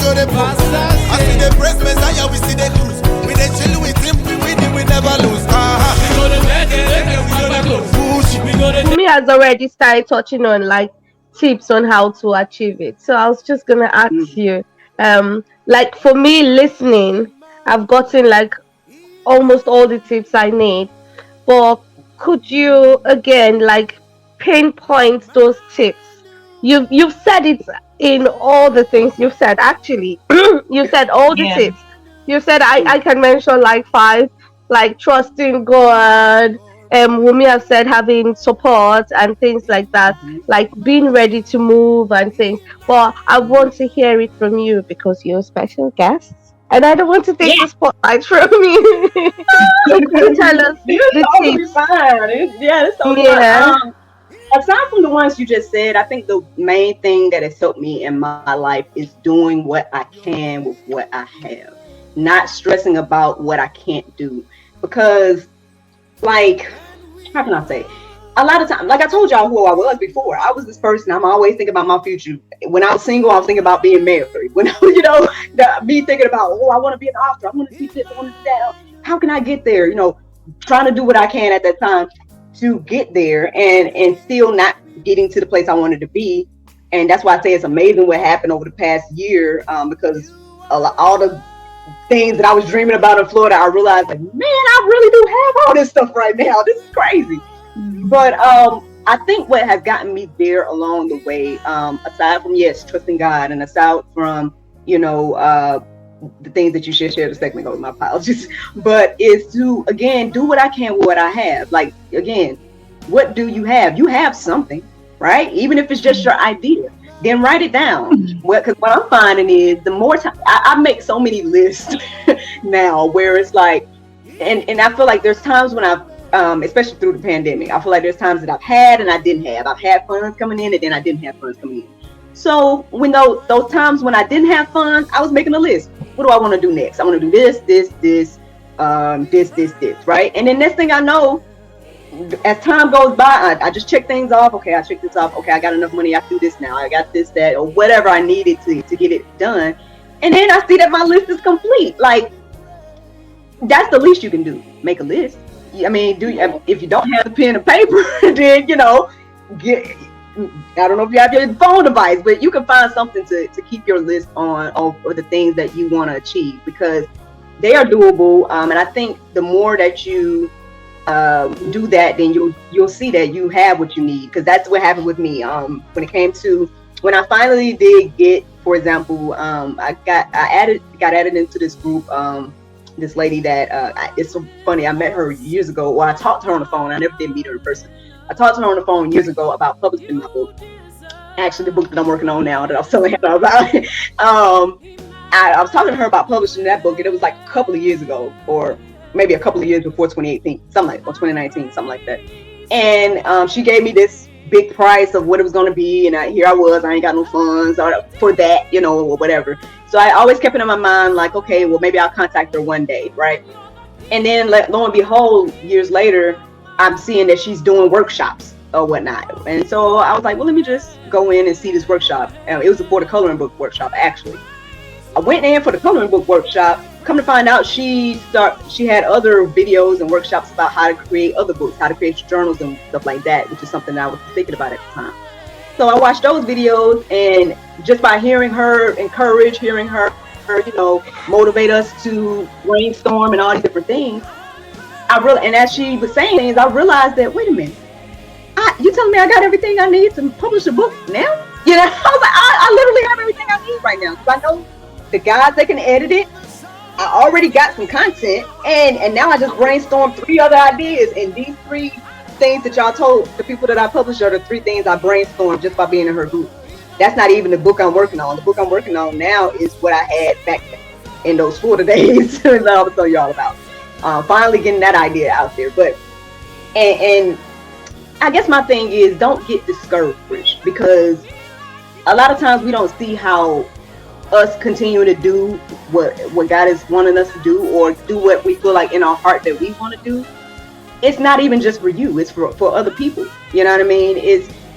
know the past. I see the praise Messiah, we see the cruise. We the chill with him, we win, we never lose. We go to bed, we go to push. We go to Me has already started touching on like tips on how to achieve it. So I was just gonna ask you, like for me listening, I've gotten like almost all the tips I need. But could you again like pinpoint those tips? You've said it in all the things you've said. Actually, you said all the Yeah. tips. You said I can mention like five, like trusting God. Wumi have said having support and things like that, like being ready to move and things. But I want to hear it from you because you're a special guest, and I don't want to take Yeah. the spotlight from you. So could you tell us It's the totally tips? fine. It's totally fine. Yeah. Aside from the ones you just said, I think the main thing that has helped me in my life is doing what I can with what I have, not stressing about what I can't do. Because, like, how can I say? A lot of times, like I told y'all who I was before, I was this person. I'm always thinking about my future. When I was single, I was thinking about being married. When me thinking about, oh, I want to be an author. I want to do this. I want to do that. How can I get there? Trying to do what I can at that time to get there, and still not getting to the place I wanted to be. And that's why I say it's amazing what happened over the past year, because all the things that I was dreaming about in Florida, I realized, like, man, I really do have all this stuff right now. This is crazy. But I think what has gotten me there along the way, aside from, yes, trusting God, and aside from, the things that you shared a second ago, my apologies, but is to, again, do what I can with what I have. Like, again, what do you have? You have something, right? Even if it's just your idea, then write it down. Because what I'm finding is the more time, I make so many lists now where it's like, and I feel like there's times when I've, especially through the pandemic, I feel like there's times that I've had and I didn't have. I've had funds coming in and then I didn't have funds coming in. So when those times when I didn't have funds, I was making a list. What do I want to do next? I want to do this, right? And then next thing I know, as time goes by, I just check things off. Okay, I checked this off. Okay, I got enough money. I can do this now. I got this, that, or whatever I needed to get it done. And then I see that my list is complete. Like, that's the least you can do. Make a list. I mean, if you don't have the pen and paper, then, get... I don't know if you have your phone device, but you can find something to keep your list on of the things that you want to achieve, because they are doable. And I think the more that you do that, then you'll see that you have what you need. Because that's what happened with me. When I finally did get, for example, I got added into this group. This lady that it's so funny. I met her years ago. Well, I talked to her on the phone. I never did meet her in person. I talked to her on the phone years ago about publishing my book. Actually, the book that I'm working on now that I was telling her about. I was talking to her about publishing that book, and it was like a couple of years ago, or maybe a couple of years before 2018, or 2019, something like that. And she gave me this big price of what it was going to be, and here I was. I ain't got no funds for that, or whatever. So I always kept it in my mind, like, okay, well, maybe I'll contact her one day, right? And then, lo and behold, years later, I'm seeing that she's doing workshops or whatnot. And so I was like, well, let me just go in and see this workshop. It was for the coloring book workshop, actually. I went in for the coloring book workshop. Come to find out, she had other videos and workshops about how to create other books, how to create journals and stuff like that, which is something that I was thinking about at the time. So I watched those videos, and just by hearing her encourage, hearing her, motivate us to brainstorm and all these different things, and as she was saying things, I realized that, wait a minute, you telling me I got everything I need to publish a book now? I was like, I literally have everything I need right now, because I know the guys that can edit it. I already got some content, and now I just brainstormed 3 other ideas, and these 3 things that y'all told the people that I published are the 3 things I brainstormed just by being in her group. That's not even the book I'm working on. The book I'm working on now is what I had back in those Florida days that I was telling y'all about. Finally getting that idea out there. But and I guess my thing is, don't get discouraged, because a lot of times we don't see how us continue to do what God is wanting us to do, or do what we feel like in our heart that we want to do. It's not even just for you, it's for other people. You know what I mean?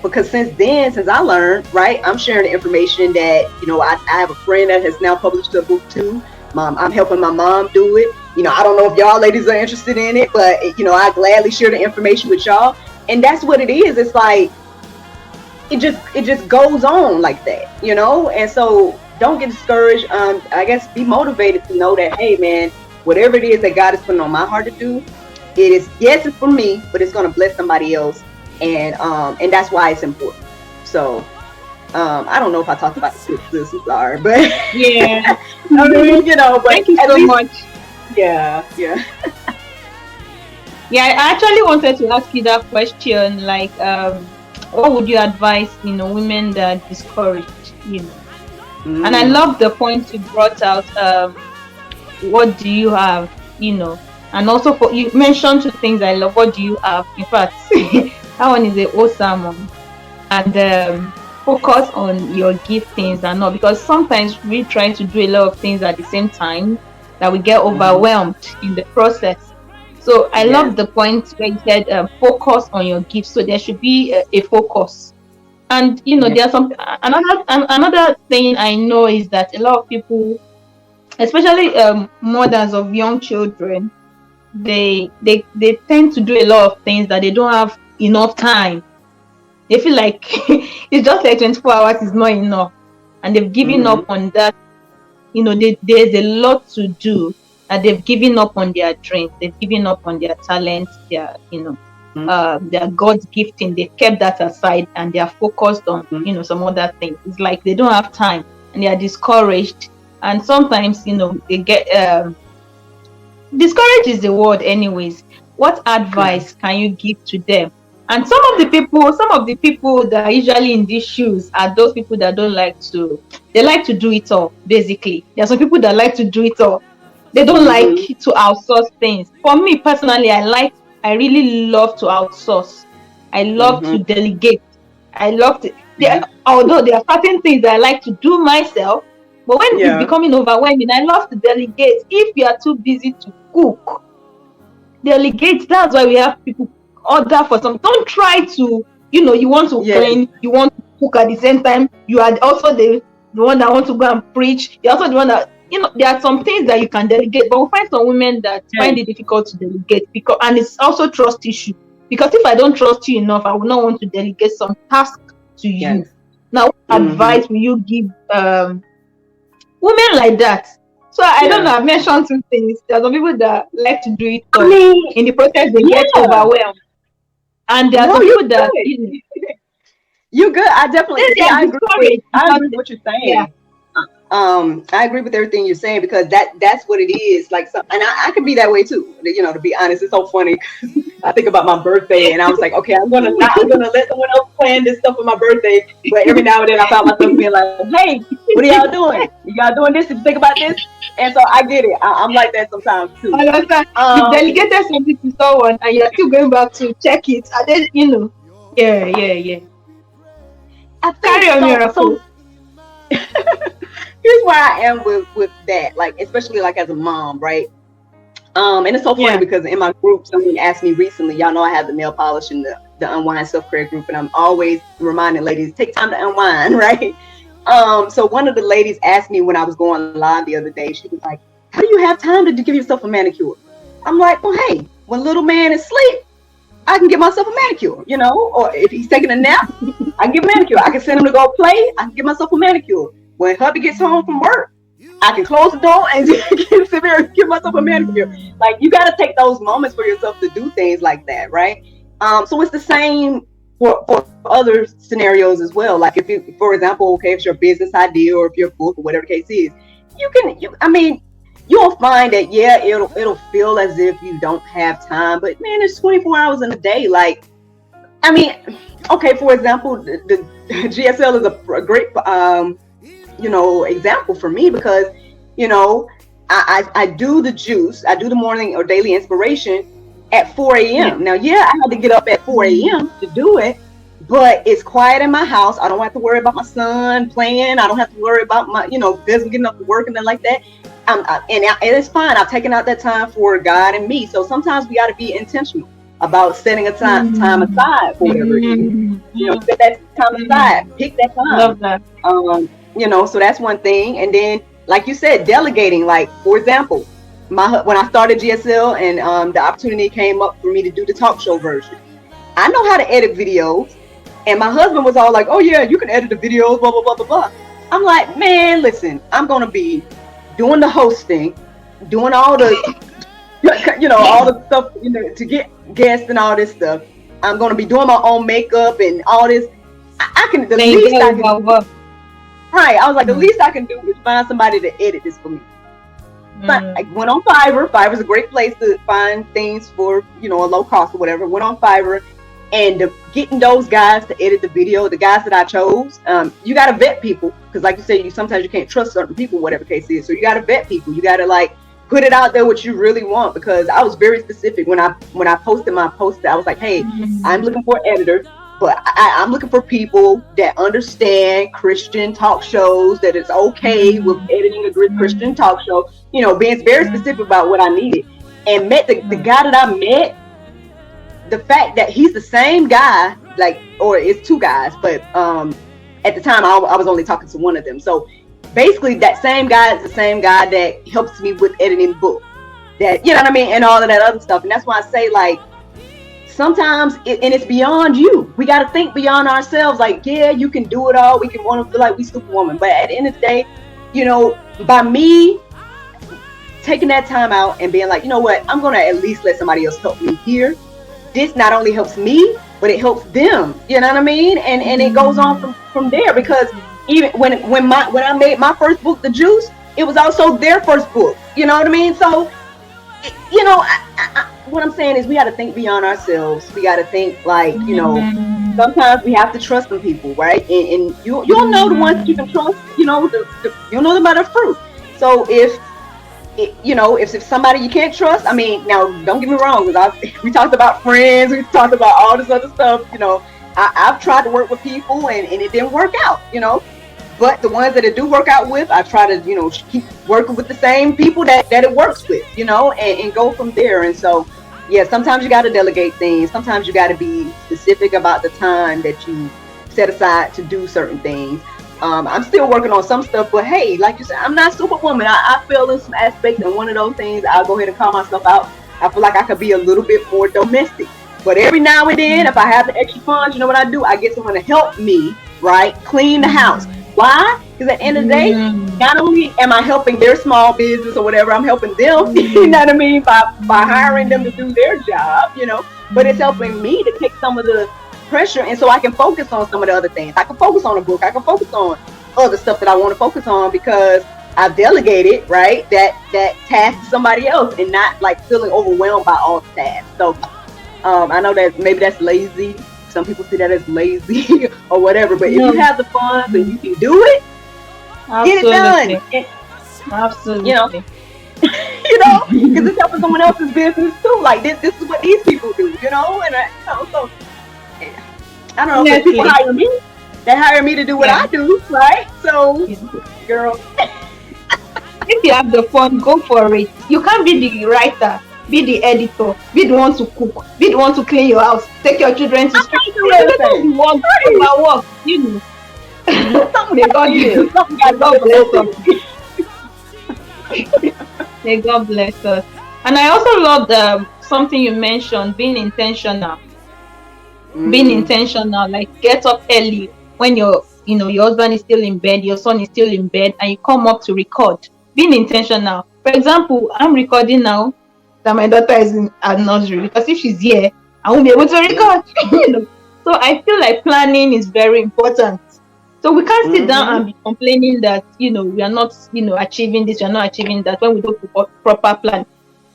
because since I learned, right, I'm sharing the information that, I have a friend that has now published a book too. I'm helping my mom do it. I don't know if y'all ladies are interested in it, but I gladly share the information with y'all. And that's what it is. It's like, it just goes on like that, and so don't get discouraged. I guess be motivated to know that, hey man, whatever it is that God is putting on my heart to do, it's for me, but it's going to bless somebody else, and that's why it's important. So I don't know if I talked about the scriptures, I'm sorry, but yeah. I mean, but thank you so much. Yeah. Yeah, I actually wanted to ask you that question, like, what would you advise, women that are discouraged, And I love the point you brought out. What do you have, And also, you mentioned two things I love. What do you have? In fact, that one is a awesome one. And focus on your giftings and all, because sometimes we try to do a lot of things at the same time that we get overwhelmed in the process. So I love the point where you said focus on your gifts. So there should be a focus. And there's another thing I know is that a lot of people, especially mothers of young children, they tend to do a lot of things that they don't have enough time. They feel like it's just like 24 hours is not enough, and they've given up on that. There's a lot to do, and they've given up on their dreams. They've given up on their talents, their God's gifting. They kept that aside, and they are focused on some other things. It's like they don't have time, and they are discouraged. And sometimes they get discouraged is the word, anyways. What advice can you give to them? And some of the people that are usually in these shoes are those people that like to do it all, basically. There are some people that like to do it all. They don't like to outsource things. For me personally, I really love to outsource. I love to delegate. I love to, although there are certain things that I like to do myself, but when it's becoming overwhelming, I love to delegate. If you are too busy to cook, delegate. That's why we have people order for some. Don't try to, you want to clean, you want to cook at the same time. You are also the one that wants to go and preach. You're also the one that, there are some things that you can delegate, but we find some women that find it difficult to delegate, and it's also trust issue. Because if I don't trust you enough, I will not want to delegate some task to you. Now, what advice will you give women like that? So I don't know, I've mentioned two things. There are some people that like to do it, in the process they get overwhelmed. And there are some people that you're good. I definitely I agree with what you're saying. Yeah. I agree with everything you're saying, because that's what it is. Like, and I could be that way too. To be honest, it's so funny. I think about my birthday, and I was like, okay, I'm gonna let someone else plan this stuff for my birthday. But every now and then, I found myself being like, hey, what are y'all doing? Y'all doing this? Did you think about this? And so I get it. I'm like that sometimes too. You delegated something to someone, and you're still going back to check it. And then yeah. I carry on miracle. Here's where I am with that, like, especially like as a mom, right? And it's so funny because in my group, someone asked me recently, y'all know I have the nail polish and the Unwind Self-Care group, and I'm always reminding ladies, take time to unwind, right? So one of the ladies asked me when I was going live the other day, she was like, how do you have time to give yourself a manicure? I'm like, well, hey, when little man is asleep, I can give myself a manicure, or if he's taking a nap, I can give a manicure. I can send him to go play, I can give myself a manicure. When hubby gets home from work, I can close the door and sit there and give myself a manicure. Like, you got to take those moments for yourself to do things like that, right? So it's the same for other scenarios as well. Like, if you, for example, okay, if it's your business idea or if you're a book or whatever the case is, you'll find that, it'll feel as if you don't have time, but man, it's 24 hours in a day. Like, okay, for example, the GSL is a great, example for me, because, I do the juice, I do the morning or daily inspiration at 4 a.m. Now, I had to get up at 4 a.m. to do it, but it's quiet in my house. I don't have to worry about my son playing. I don't have to worry about my, business getting up to work and nothing like that. And it's fine. I've taken out that time for God and me. So sometimes we got to be intentional. about setting a time aside for whatever it is. Set that time aside, pick that time. Love that. So that's one thing. And then, like you said, delegating. Like, for example, when I started GSL and the opportunity came up for me to do the talk show version, I know how to edit videos. And my husband was all like, "Oh yeah, you can edit the videos, blah blah blah blah blah." I'm like, man, listen, I'm gonna be doing the hosting, doing all the, all the stuff, to get guests and all this stuff. I'm gonna be doing my own makeup and all this. I can the least I can. Right, I was like, the least I can do is find somebody to edit this for me. But I went on Fiverr. Fiverr's a great place to find things for, a low cost or whatever. Went on Fiverr. And getting those guys to edit the video, the guys that I chose, you got to vet people. Because like you said, sometimes you can't trust certain people, whatever the case is. So you got to vet people. You got to put it out there what you really want. Because I was very specific when I posted my post. I was like, hey, I'm looking for an editor. But I'm looking for people that understand Christian talk shows, that it's okay with editing a good Christian talk show. Being very specific about what I needed. And met the guy that I met. The fact that he's the same guy, or it's two guys, but at the time I was only talking to one of them. So basically that same guy is the same guy that helps me with editing books, that, you know what I mean? And all of that other stuff. And that's why I say, sometimes it's beyond you. We got to think beyond ourselves. Yeah, you can do it all. We can want to feel like we Superwoman. But at the end of the day, by me taking that time out and being like, you know what, I'm going to at least let somebody else help me here. This not only helps me, but it helps them. You know what I mean? And it goes on from there, because even when I made my first book, The Juice, it was also their first book. You know what I mean? So, what I'm saying is we got to think beyond ourselves. We got to think sometimes we have to trust some people, right? And you'll know the ones that you can trust. You'll know them by their fruit. So if somebody you can't trust, now don't get me wrong, because we talked about friends, we talked about all this other stuff, I've tried to work with people and it didn't work out, but the ones that it do work out with, I try to, keep working with the same people that it works with, and go from there. And so, yeah, sometimes you got to delegate things. Sometimes you got to be specific about the time that you set aside to do certain things. I'm still working on some stuff, but hey, like you said, I'm not Superwoman. I feel in some aspects, and one of those things, I'll go ahead and call myself out. I feel like I could be a little bit more domestic. But every now and then, if I have the extra funds, you know what I do? I get someone to help me, right? Clean the house. Why? Because at the end of the day, not only am I helping their small business or whatever, I'm helping them, you know what I mean, by hiring them to do their job, but it's helping me to take some of the pressure, and so I can focus on some of the other things. I can focus on a book. I can focus on other stuff that I want to focus on, because I've delegated, right, that task to somebody else, and not feeling overwhelmed by all the tasks. So I know that maybe that's lazy. Some people see that as lazy or whatever, but if you have the funds and you can do it, get it done. Absolutely. Because it's helping someone else's business too. This is what these people do, and so I don't know, if people hire me, they hire me to do what I do, right? So, girl, if you have the fun, go for it. You can't be the writer, be the editor, be the one to cook, be the one to clean your house, take your children to school. Work. May God bless us. And I also love something you mentioned, being intentional. Being intentional, get up early when your husband is still in bed, your son is still in bed, and you come up to record. Being intentional. For example, I'm recording now that my daughter is in nursery, because if she's here, I won't be able to record. So I feel like planning is very important. So we can't sit down and be complaining that we are not achieving this, we are not achieving that, when we don't proper plan.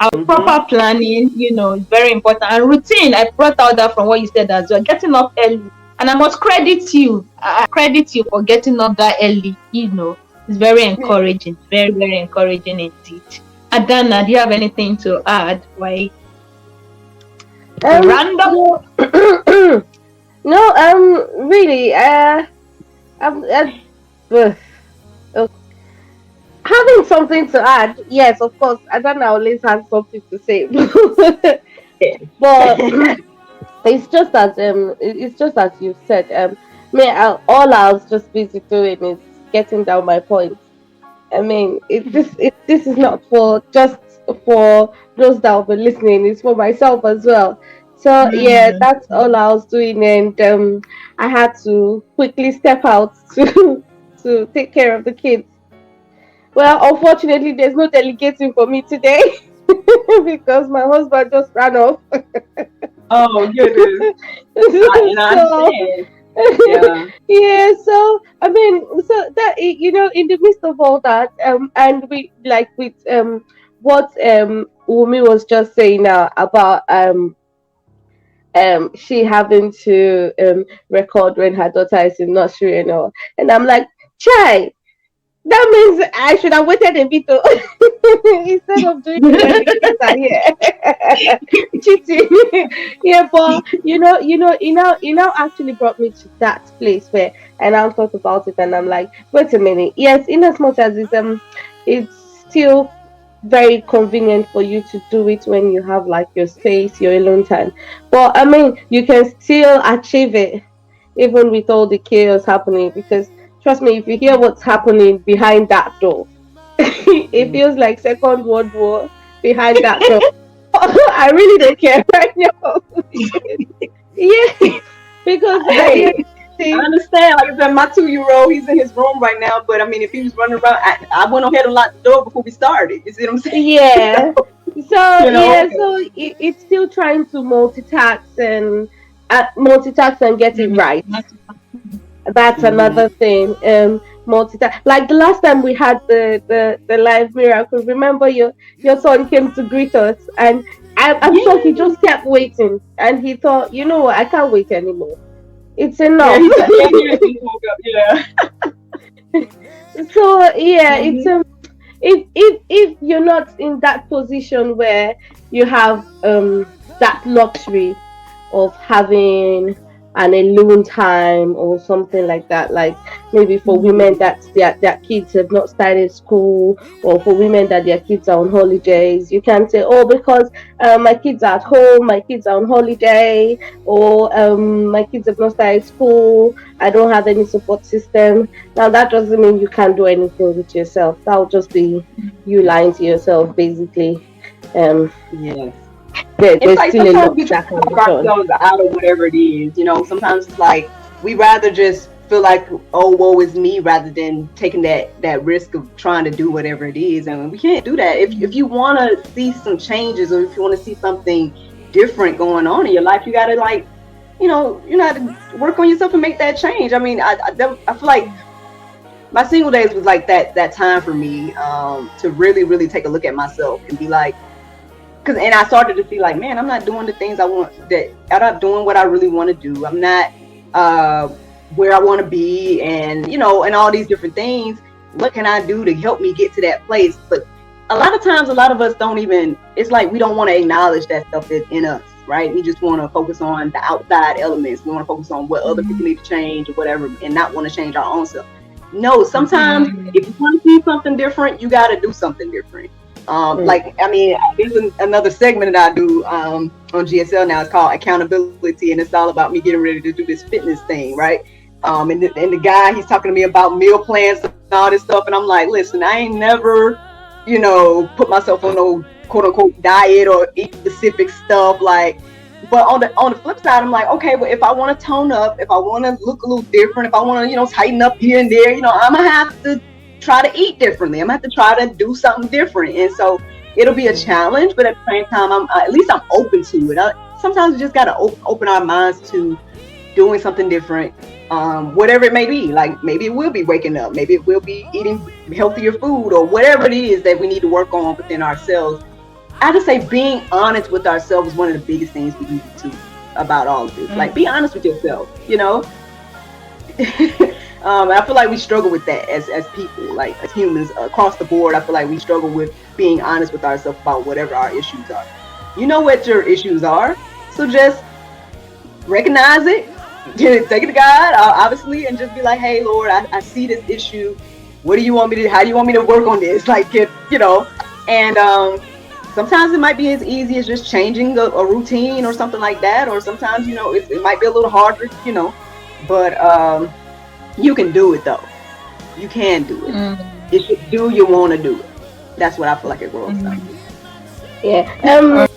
Our proper planning, is very important. And routine, I brought out that from what you said as well. Getting up early. And I must credit you. I credit you for getting up that early. It's very encouraging. Very, very encouraging indeed. Adana, do you have anything to add? Why? Random? No, really, having something to add, yes, of course. I don't always have something to say. But it's just as you said. All I was just busy doing is getting down my points. I mean, this is not for just for those that will be listening. It's for myself as well. So yeah, Mm. that's all I was doing, and I had to quickly step out to take care of the kids. Well, unfortunately, there's no delegating for me today because my husband just ran off. Oh goodness. And I So understand. Yeah. yeah, so I mean, so that in the midst of all that, and we like with what Umi was just saying now about she having to record when her daughter is in nursery and all, and I'm like, chai, that means I should have waited a bit instead of doing it when the kids are here. Cheating. Yeah, but you know, actually brought me to that place where I now thought about it and I'm like, wait a minute. Yes, in as much as it's still very convenient for you to do it when you have like your space, your alone time. But I mean, you can still achieve it even with all the chaos happening, because trust me, if you hear what's happening behind that door, it feels like Second World War behind that door. I really don't care right now. Yeah, because at the end Hey, of the I day, understand. Like I said, my 2-year-old, he's in his room right now. But I mean, if he was running around, I went ahead and locked the door before we started. You see what I'm saying? yeah. So, So you know. yeah, so it's still trying to multitask and get it Mm. right. That's- That's Mhm. another thing. Multitask. Like the last time we had the live miracle. Remember, your son came to greet us, and I'm sure he Yeah. just kept waiting, and he thought, you know what, I can't wait anymore. It's Yeah. enough. He said, yeah, yeah. He woke up. Yeah. So yeah, it's Mhm. if you're not in that position where you have that luxury of having an alone time or something like that, like maybe for women Mhm. that their kids have not started school, or for women that their kids are on holidays, you can say, oh, because my kids are at home, my kids are on holiday, or my kids have not started school, I don't have any support system. Now that doesn't mean you can't do anything with yourself. That would just be you lying to yourself, basically. Um, Yes. It's there's like still a sometimes lot we try that to can be talk done. ourselves out of whatever it is. Sometimes it's like we rather just feel like, oh, woe is me, rather than taking that risk of trying to do whatever it is. And we can't do that. If you want to see some changes, or if you want to see something different going on in your life, you got to have to work on yourself and make that change. I mean, I feel like my single days was like that time for me, to really really take a look at myself and be like, and I started to see like, man, I'm not doing the things I want. That I'm not doing what I really want to do. I'm not uh, where I want to be, and all these different things. What can I do to help me get to that place? But a lot of times, a lot of us don't even. It's like we don't want to acknowledge that stuff is in us, right? We just want to focus on the outside elements. We want to focus on what other people need to change or whatever, and not want to change our own self. No, sometimes if you want to see something different, you got to do something different. Mm. Like, I mean, there's another segment that I do on GSL now. It's called accountability, and it's all about me getting ready to do this fitness thing, right? And the guy, he's talking to me about meal plans and all this stuff, and I'm like, listen, I ain't never, put myself on no quote unquote diet or eat specific stuff, like. But on the flip side, I'm like, okay, well, if I want to tone up, if I want to look a little different, if I want to, tighten up here and there, I'm gonna have to try to eat differently. I'm gonna have to try to do something different, and so it'll be a challenge. But at the same time, at least I'm open to it. Sometimes we just gotta open our minds to doing something different, whatever it may be. Like maybe it will be waking up, maybe it will be eating healthier food, or whatever it is that we need to work on within ourselves. I just say being honest with ourselves is one of the biggest things we need to about all of this. Like, be honest with yourself, I feel like we struggle with that as people, like as humans across the board. I feel like we struggle with being honest with ourselves about whatever our issues are. You know what your issues are, so just recognize it, take it to God, obviously, and just be like, hey, Lord, I see this issue. What do you want me to? How do you want me to work on this? Like, and sometimes it might be as easy as just changing a routine or something like that, or sometimes, you know, it might be a little harder, you know, but you can do it though. You can do it. If you do, you want to do it. That's what I feel like it rolls down to. Yeah.